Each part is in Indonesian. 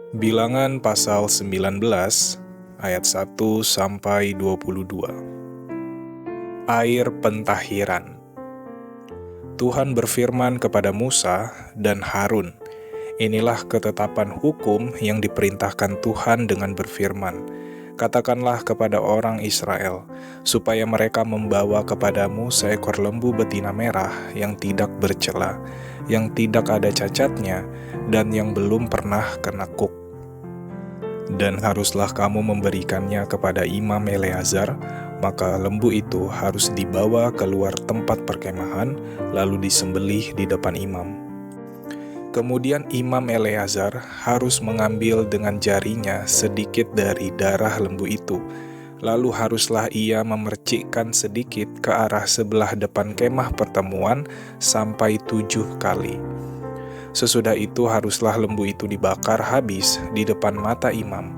Bilangan pasal 19 ayat 1 sampai 22. Air pentahiran. Tuhan berfirman kepada Musa dan Harun, "Inilah ketetapan hukum yang diperintahkan Tuhan dengan berfirman, katakanlah kepada orang Israel, supaya mereka membawa kepadamu seekor lembu betina merah yang tidak bercela, yang tidak ada cacatnya, dan yang belum pernah kena kuk. Dan haruslah kamu memberikannya kepada Imam Eleazar, maka lembu itu harus dibawa keluar tempat perkemahan, lalu disembelih di depan imam. Kemudian Imam Eleazar harus mengambil dengan jarinya sedikit dari darah lembu itu, lalu haruslah ia memercikkan sedikit ke arah sebelah depan kemah pertemuan sampai 7 kali. Sesudah itu haruslah lembu itu dibakar habis di depan mata imam.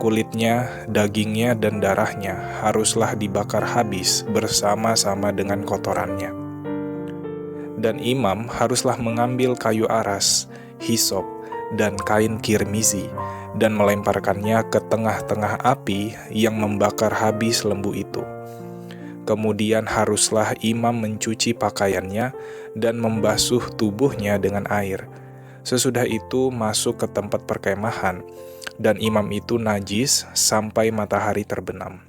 Kulitnya, dagingnya, dan darahnya haruslah dibakar habis bersama-sama dengan kotorannya. Dan imam haruslah mengambil kayu aras, hisop, dan kain kirmizi, dan melemparkannya ke tengah-tengah api yang membakar habis lembu itu. Kemudian haruslah imam mencuci pakaiannya dan membasuh tubuhnya dengan air. Sesudah itu masuk ke tempat perkemahan, dan imam itu najis sampai matahari terbenam.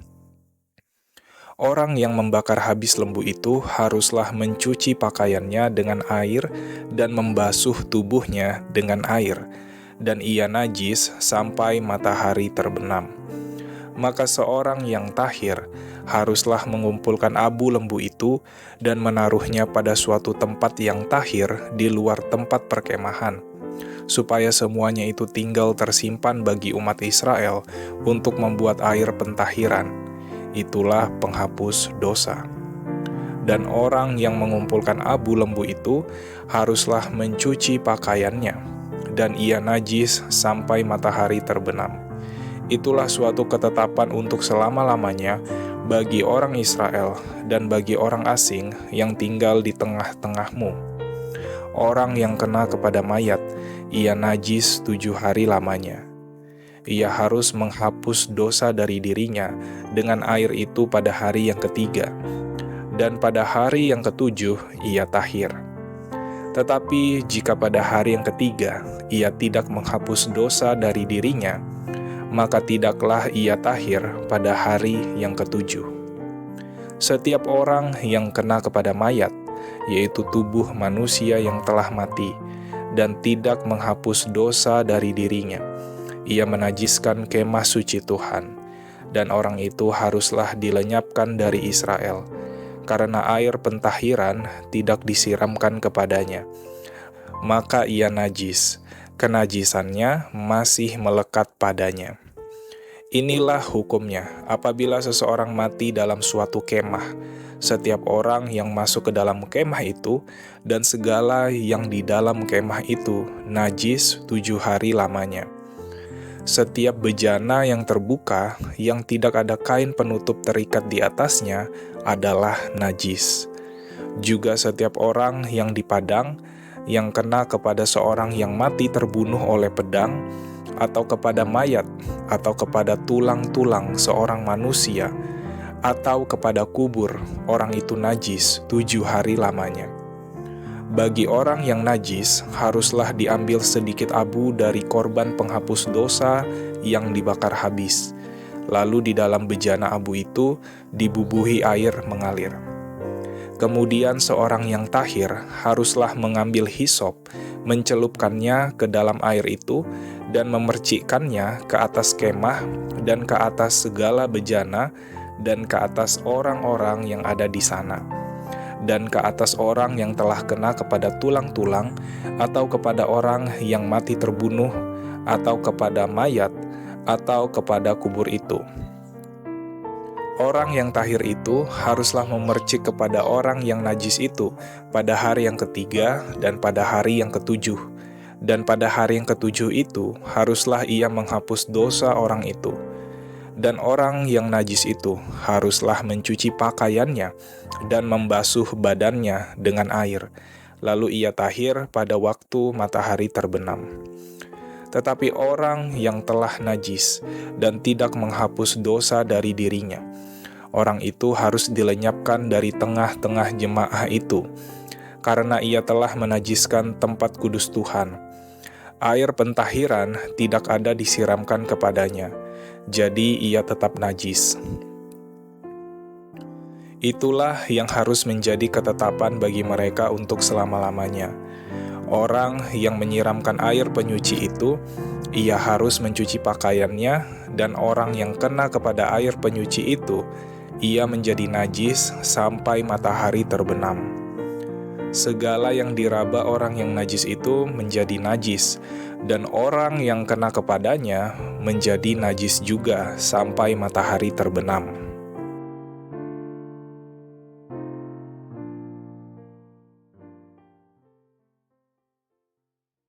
Orang yang membakar habis lembu itu haruslah mencuci pakaiannya dengan air dan membasuh tubuhnya dengan air, dan ia najis sampai matahari terbenam. Maka seorang yang tahir haruslah mengumpulkan abu lembu itu dan menaruhnya pada suatu tempat yang tahir di luar tempat perkemahan, supaya semuanya itu tinggal tersimpan bagi umat Israel untuk membuat air pentahiran. Itulah penghapus dosa. Dan orang yang mengumpulkan abu lembu itu haruslah mencuci pakaiannya, dan ia najis sampai matahari terbenam. Itulah suatu ketetapan untuk selama-lamanya bagi orang Israel dan bagi orang asing yang tinggal di tengah-tengahmu. Orang yang kena kepada mayat, ia najis 7 hari lamanya. Ia harus menghapus dosa dari dirinya dengan air itu pada hari yang ketiga, dan pada hari yang ketujuh ia tahir. Tetapi jika pada hari yang ketiga ia tidak menghapus dosa dari dirinya, maka tidaklah ia tahir pada hari yang ketujuh. Setiap orang yang kena kepada mayat, yaitu tubuh manusia yang telah mati, dan tidak menghapus dosa dari dirinya, ia menajiskan kemah suci Tuhan, dan orang itu haruslah dilenyapkan dari Israel, karena air pentahiran tidak disiramkan kepadanya. Maka ia najis, kenajisannya masih melekat padanya. Inilah hukumnya apabila seseorang mati dalam suatu kemah. Setiap orang yang masuk ke dalam kemah itu dan segala yang di dalam kemah itu najis 7 hari lamanya. Setiap bejana yang terbuka yang tidak ada kain penutup terikat di atasnya adalah najis. Juga setiap orang yang di padang yang kena kepada seorang yang mati terbunuh oleh pedang, atau kepada mayat, atau kepada tulang-tulang seorang manusia, atau kepada kubur, orang itu najis 7 hari lamanya. Bagi orang yang najis, haruslah diambil sedikit abu dari korban penghapus dosa yang dibakar habis. Lalu di dalam bejana abu itu dibubuhi air mengalir. Kemudian seorang yang tahir haruslah mengambil hisop, mencelupkannya ke dalam air itu, dan memercikkannya ke atas kemah, dan ke atas segala bejana, dan ke atas orang-orang yang ada di sana, dan ke atas orang yang telah kena kepada tulang-tulang, atau kepada orang yang mati terbunuh, atau kepada mayat, atau kepada kubur itu. Orang yang tahir itu haruslah memercik kepada orang yang najis itu pada hari yang ketiga dan pada hari yang ketujuh. Dan pada hari yang ketujuh itu haruslah ia menghapus dosa orang itu. Dan orang yang najis itu haruslah mencuci pakaiannya dan membasuh badannya dengan air. Lalu ia tahir pada waktu matahari terbenam. Tetapi orang yang telah najis dan tidak menghapus dosa dari dirinya, orang itu harus dilenyapkan dari tengah-tengah jemaah itu, karena ia telah menajiskan tempat kudus Tuhan. Air pentahiran tidak ada disiramkan kepadanya, jadi ia tetap najis. Itulah yang harus menjadi ketetapan bagi mereka untuk selama-lamanya. Orang yang menyiramkan air penyuci itu, ia harus mencuci pakaiannya, dan orang yang kena kepada air penyuci itu, ia menjadi najis sampai matahari terbenam. Segala yang diraba orang yang najis itu menjadi najis, dan orang yang kena kepadanya menjadi najis juga sampai matahari terbenam.